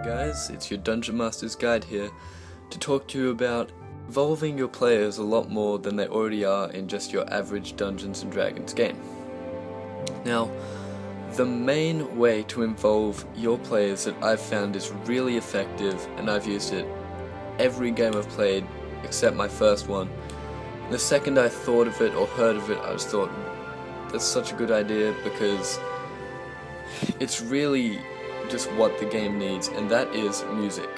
guys, it's your Dungeon Master's Guide here to talk to you about involving your players a lot more than they already are in just your average Dungeons & Dragons game. Now, the main way to involve your players that I've found is really effective, and I've used it every game I've played except my first one. The second I thought of it or heard of it, I just thought, that's such a good idea because it's really just what the game needs, and that is music.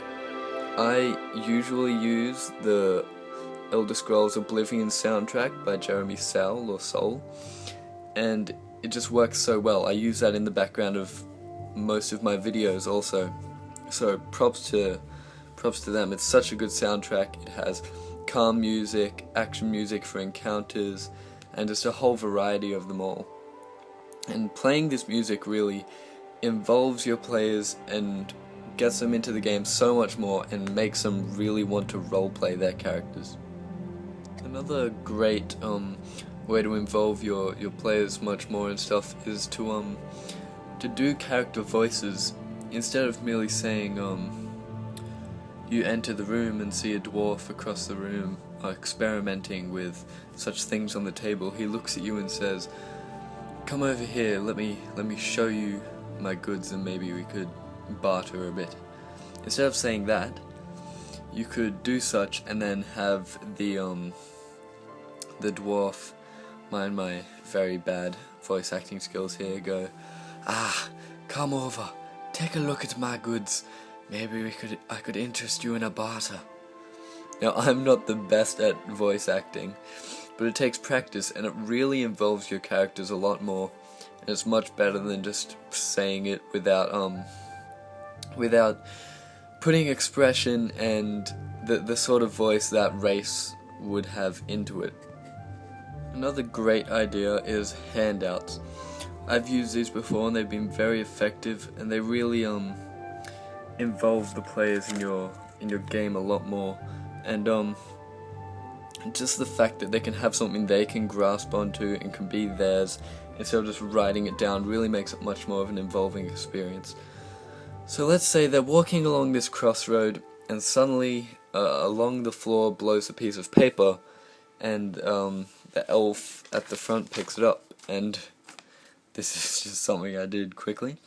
I usually use the Elder Scrolls Oblivion Soundtrack by Jeremy Soule, and it just works so well. I use that in the background of most of my videos also, so props to them. It's such a good soundtrack. It has calm music, action music for encounters, and just a whole variety of them all. And playing this music really involves your players and gets them into the game so much more and makes them really want to roleplay their characters. Another great way to involve your players much more and stuff is to do character voices instead of merely saying you enter the room and see a dwarf across the room experimenting with such things on the table. He looks at you and says, "Come over here, let me show you my goods and maybe we could barter a bit." Instead of saying that, you could do such and then have the dwarf, mind my very bad voice acting skills here, go, "Come over, take a look at my goods, maybe I could interest you in a barter." Now, I'm not the best at voice acting, but it takes practice and it really involves your characters a lot more, and it's much better than just saying it without putting expression and the sort of voice that race would have into it. Another great idea is handouts. I've used these before and they've been very effective, and they really involve the players in your game a lot more, and just the fact that they can have something they can grasp onto and can be theirs instead of just writing it down really makes it much more of an involving experience. So let's say they're walking along this crossroad and suddenly along the floor blows a piece of paper, and the elf at the front picks it up, and this is just something I did quickly,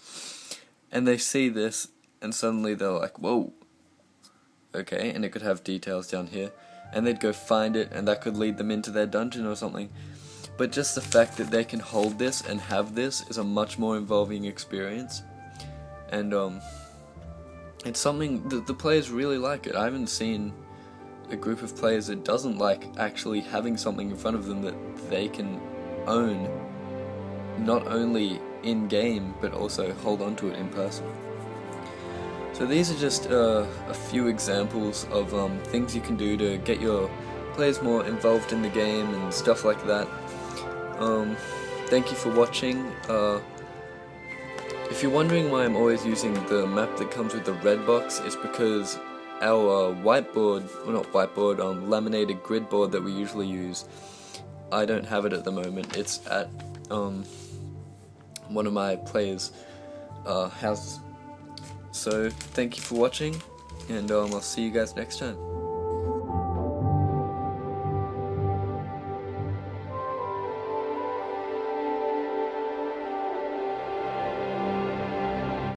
and they see this and suddenly they're like, "Whoa, okay," and it could have details down here, and they'd go find it, and that could lead them into their dungeon or something. But just the fact that they can hold this and have this is a much more involving experience, and it's something that the players really like it. I haven't seen a group of players that doesn't like actually having something in front of them that they can own, not only in game but also hold on to it in person. So these are just a few examples of things you can do to get your players more involved in the game and stuff like that. Thank you for watching. If you're wondering why I'm always using the map that comes with the red box, it's because our laminated grid board that we usually use, I don't have it at the moment. It's at one of my players' houses. So thank you for watching, and I'll see you guys next time.